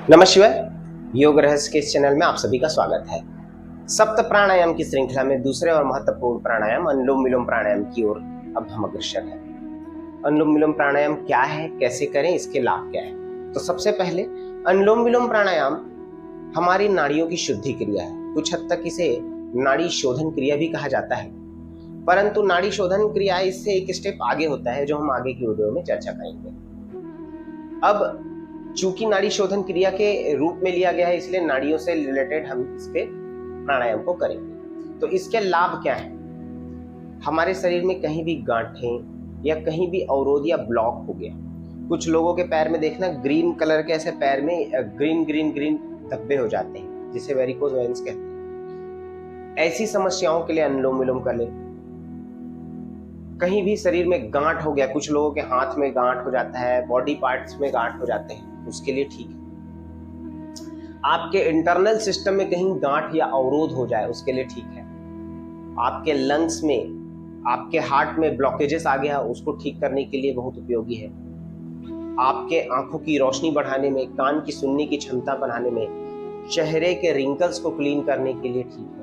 नमः शिवाय। योग रहस्य के इस चैनल में आप सभी का स्वागत है। सप्त प्राणायाम की श्रृंखला में दूसरे और महत्वपूर्ण प्राणायाम अनुलोम विलोम प्राणायाम की ओर अब हम अग्रसर हैं। अनुलोम विलोम प्राणायाम क्या है, कैसे करें, इसके लाभ क्या है? तो सबसे पहले अनुलोम विलोम प्राणायाम हमारी नाड़ियों की शुद्धि क्रिया है। कुछ हद तक इसे नाड़ी शोधन क्रिया भी कहा जाता है, परंतु नाड़ी शोधन क्रिया इससे एक स्टेप आगे होता है, जो हम आगे की वीडियो में चर्चा करेंगे। अब चूंकि नाड़ी शोधन क्रिया के रूप में लिया गया है, इसलिए नाड़ियों से रिलेटेड हम इस पे प्राणायाम को करेंगे। तो इसके लाभ क्या है? हमारे शरीर में कहीं भी गांठें या कहीं भी अवरोध या ब्लॉक हो गया, कुछ लोगों के पैर में देखना ग्रीन कलर के ऐसे पैर में ग्रीन धब्बे हो जाते हैं, जिसे वेरिकोज वेन्स कहते हैं। ऐसी समस्याओं के लिए अनुलोम विलोम कर ले। कहीं भी शरीर में गांठ हो गया, कुछ लोगों के हाथ में गांठ हो जाता है, बॉडी पार्ट्स में गांठ हो जाते हैं, उसके लिए ठीक है। आपके इंटरनल सिस्टम में कहीं गांठ या अवरोध हो जाए, उसके लिए ठीक है। आपके लंग्स में, आपके हार्ट में ब्लॉकेजेस आ गया, उसको ठीक करने के लिए बहुत उपयोगी है। आपके आंखों की रोशनी बढ़ाने में, कान की सुनने की क्षमता बढ़ाने में, चेहरे के रिंकल्स को क्लीन करने के लिए ठीक है।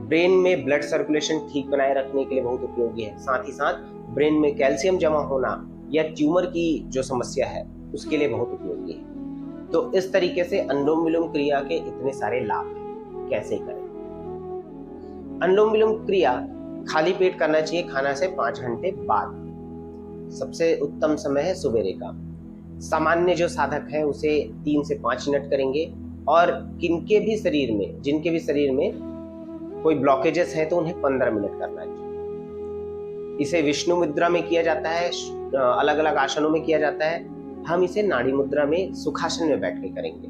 ब्रेन में ब्लड सर्कुलेशन ठीक बनाए रखने के लिए बहुत उपयोगी है। साथ ही साथ ब्रेन में कैल्शियम जमा होना या ट्यूमर की जो समस्या है, उसके लिए बहुत उपयोगी है। तो इस तरीके से अनुलोम विलोम क्रिया के इतने सारे लाभ हैं। कैसे करें? अनुलोम विलोम क्रिया खाली पेट करना चाहिए, खाना से 5 घंटे बाद। सबसे उत्तम समय है सुबेरे का। सामान्य जो साधक है उसे 3 से 5 मिनट करेंगे, और जिनके भी शरीर में कोई ब्लॉकेजेस है तो उन्हें 15 मिनट करना चाहिए। इसे विष्णु मुद्रा में किया जाता है, अलग अलग आसनों में किया जाता है। हम इसे नाड़ी मुद्रा में सुखासन में बैठ के करेंगे।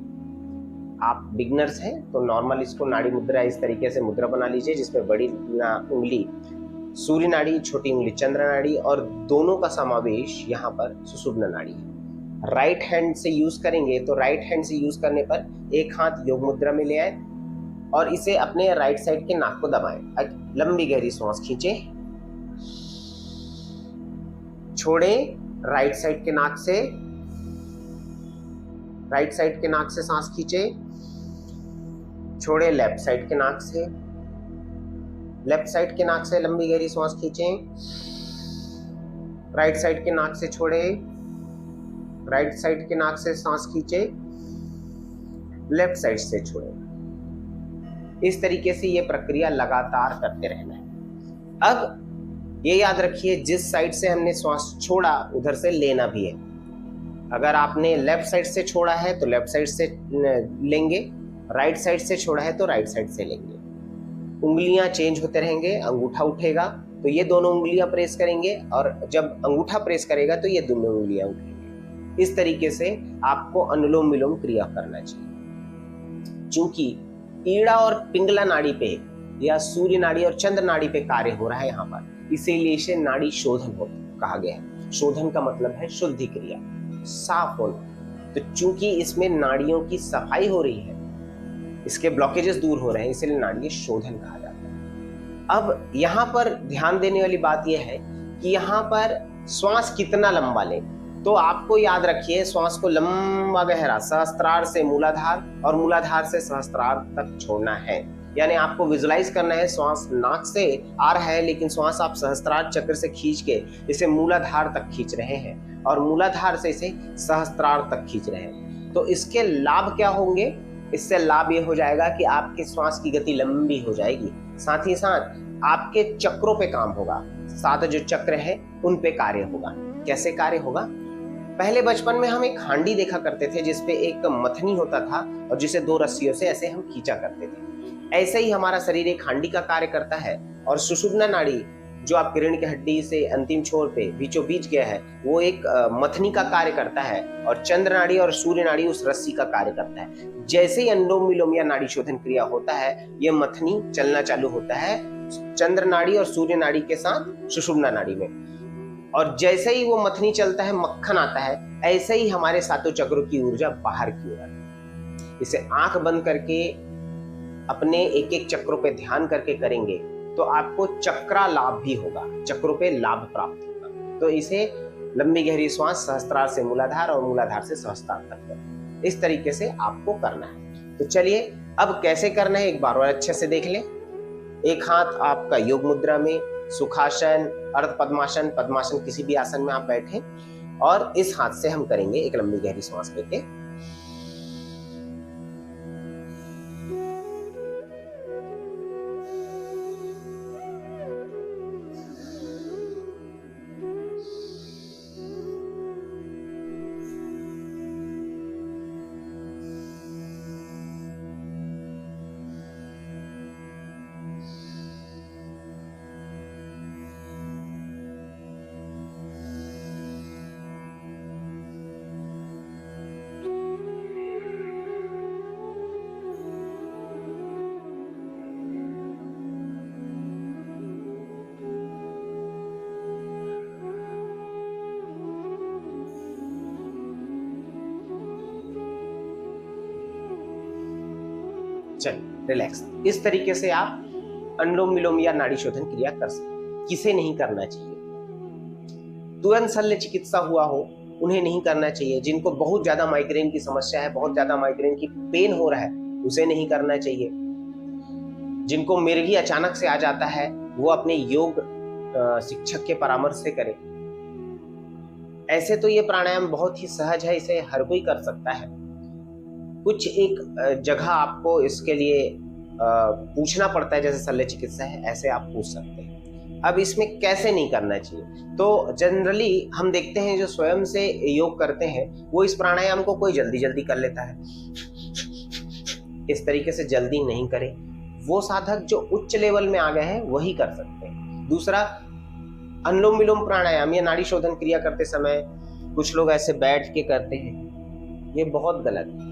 आप बिगनर्स हैं तो नॉर्मल इसको नाड़ी मुद्रा इस तरीके से मुद्रा बना लीजिए, जिसमें बड़ी उंगली सूर्य नाड़ी, छोटी उंगली चंद्र नाड़ी और दोनों का समावेश यहाँ पर सुषुम्ना नाड़ी है। राइट हैंड से यूज करेंगे तो राइट हैंड से यूज करने पर एक हाथ योग मुद्रा में ले आए और इसे अपने राइट साइड के नाक को दबाएं। लंबी गहरी सांस खींचे, छोड़े, राइट साइड के नाक से सांस खींचे, छोड़े, लेफ्ट साइड के नाक से लंबी गहरी सांस खींचे, राइट साइड के नाक से छोड़े, राइट साइड के नाक से सांस खींचे, लेफ्ट साइड से छोड़े। इस तरीके से ये प्रक्रिया लगातार करते रहना है। अब ये याद रखिए, जिस साइड से हमने श्वास छोड़ा उधर से लेना भी है। अगर आपने लेफ्ट साइड से छोड़ा है तो लेफ्ट साइड से लेंगे, राइट साइड से छोड़ा है तो राइट साइड से लेंगे। उंगलियां चेंज होते रहेंगे। अंगूठा उठेगा तो ये दोनों उंगलियां प्रेस करेंगे, और जब अंगूठा प्रेस करेगा तो ये दोनों उंगलियां उठेंगी। इस तरीके से आपको अनुलोम विलोम क्रिया करना चाहिए। चूंकि ईड़ा और पिंगला नाड़ी पे या सूर्य नाड़ी और चंद्र नाड़ी पे कार्य हो रहा है यहाँ पर, इसीलिए इसे नाड़ी शोधन कहा गया है। शोधन का मतलब है शुद्धि क्रिया, साफ होना। तो चूंकि इसमें नाड़ियों की सफाई हो रही है, इसके ब्लॉकेजेस दूर हो रहे हैं, इसीलिए नाड़ी शोधन कहा जाता है। अब यहाँ पर ध्यान देने वाली बात यह है कि यहाँ पर श्वास कितना लंबा लें। तो आपको याद रखिए, श्वास को लंबा गहरा सहस्त्रार से मूलाधार और मूलाधार से सहस्त्रार तक छोड़ना है। यानी आपको विजुलाइज करना है, श्वास नाक से आ रहा है लेकिन श्वास आप सहस्त्रार चक्र से खींच के इसे मूलाधार तक खींच रहे हैं, और मूलाधार से इसे सहस्त्रार तक खींच रहे हैं। तो इसके लाभ क्या होंगे? इससे लाभ ये हो जाएगा कि आपके श्वास की गति लंबी हो जाएगी, साथ ही साथ आपके चक्रों पे काम होगा, 7 जो चक्र है उन पे कार्य होगा। कैसे कार्य होगा? पहले बचपन में हम एक हांडी देखा करते थे, जिसपे एक मथनी होता था और जिसे 2 रस्सियों से ऐसे हम खींचा करते थे। ऐसे ही हमारा शरीर एक हांडी का कार्य करता है, और सुषुम्ना नाड़ी जो आपकी रीढ़ की हड्डी से अंतिम छोर पे बीचों बीच गया है, वो एक मथनी का कार्य करता है, और चंद्र नाड़ी और सूर्य नाड़ी उस रस्सी का कार्य करता है। जैसे ही अनुलोम विलोम या नाड़ी शोधन क्रिया होता है, ये मथनी चलना चालू होता है चंद्र नाड़ी और सूर्य नाड़ी के साथ सुषुम्ना नाड़ी में, और जैसे ही वो मथनी चलता है, मक्खन आता है, ऐसे ही हमारे 7 चक्रों की ऊर्जा बाहर की ओर आती है। इसे आंख बंद करके अपने एक एक चक्रों पे ध्यान करके करेंगे तो आपको चक्रा लाभ भी होगा, चक्रों पे लाभ प्राप्त होगा। तो इसे लंबी गहरी श्वास सहस्त्रार से मूलाधार और मूलाधार से सहस्त्रार तक करें। इस तरीके से आपको करना है। तो चलिए अब कैसे करना है एक बार और अच्छे से देख लें। एक हाथ आपका योग मुद्रा में, सुखासन, अर्ध पद्मासन, पद्मासन किसी भी आसन में आप बैठे और इस हाथ से हम करेंगे एक लंबी गहरी सांस लेके चलिए रिलैक्स। इस तरीके से आप अनुलोम विलोम या नाड़ी शोधन क्रिया कर सकते हैं। किसे नहीं करना चाहिए? तुरंत शल्य चिकित्सा हुआ हो उन्हें नहीं करना चाहिए। जिनको बहुत ज्यादा माइग्रेन की समस्या है, बहुत ज्यादा माइग्रेन की पेन हो रहा है, उसे नहीं करना चाहिए। जिनको मिर्गी अचानक से आ जाता है वो अपने योग शिक्षक के परामर्श से करें। ऐसे तो ये प्राणायाम बहुत ही सहज है, इसे हर कोई कर सकता है। कुछ एक जगह आपको इसके लिए पूछना पड़ता है, जैसे शल्य चिकित्सा है, ऐसे आप पूछ सकते हैं। अब इसमें कैसे नहीं करना चाहिए, तो जनरली हम देखते हैं जो स्वयं से योग करते हैं वो इस प्राणायाम को कोई जल्दी जल्दी कर लेता है। इस तरीके से जल्दी नहीं करें। वो साधक जो उच्च लेवल में आ गए हैं वही कर सकते हैं। दूसरा, अनुलोम विलोम प्राणायाम या नाड़ी शोधन क्रिया करते समय कुछ लोग ऐसे बैठ के करते हैं, ये बहुत गलत है।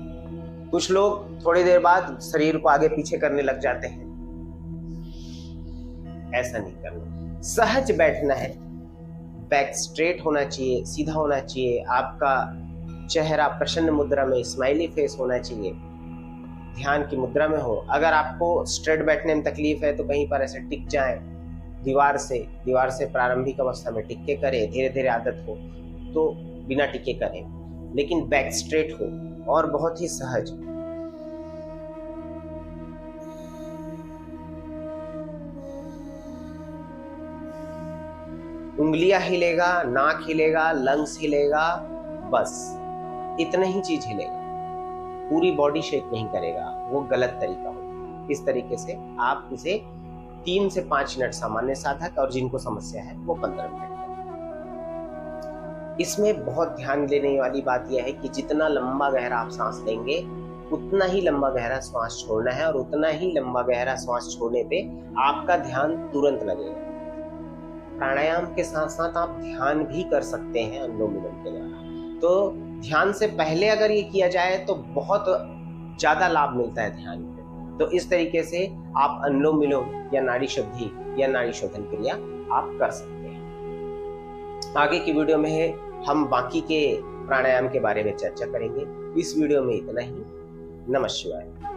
कुछ लोग थोड़ी देर बाद शरीर को आगे पीछे करने लग जाते हैं, ऐसा नहीं करना। सहज बैठना है, बैक स्ट्रेट होना चाहिए, सीधा होना चाहिए, आपका चेहरा प्रसन्न मुद्रा में, स्माइली फेस होना चाहिए, ध्यान की मुद्रा में हो। अगर आपको स्ट्रेट बैठने में तकलीफ है तो कहीं पर ऐसे टिक जाएं, दीवार से प्रारंभिक अवस्था में टिक के करें, धीरे धीरे आदत हो तो बिना टिके करें, लेकिन बैक स्ट्रेट हो और बहुत ही सहज। उंगलियां हिलेगा, नाक हिलेगा, लंग्स हिलेगा, बस इतना ही चीज हिलेगा, पूरी बॉडी शेक नहीं करेगा, वो गलत तरीका होगा। इस तरीके से आप इसे 3 से 5 मिनट सामान्य साधक और जिनको समस्या है वो 15 मिनट। इसमें बहुत ध्यान देने वाली बात यह है कि जितना लंबा गहरा आप सांस लेंगे उतना ही लंबा गहरा श्वास छोड़ना है, और उतना ही लंबा गहरा श्वास छोड़ने पे आपका ध्यान तुरंत लगेगा। प्राणायाम के साथ साथ आप ध्यान भी कर सकते हैं अनुलोम विलोम के द्वारा। तो ध्यान से पहले अगर ये किया जाए तो बहुत ज्यादा लाभ मिलता है ध्यान पे। तो इस तरीके से आप अनुलोम विलोम या नाड़ी शुद्धि या नाड़ी शोधन क्रिया आप कर सकते हैं। आगे की वीडियो में हम बाकी के प्राणायाम के बारे में चर्चा करेंगे। इस वीडियो में इतना ही। नमः शिवाय।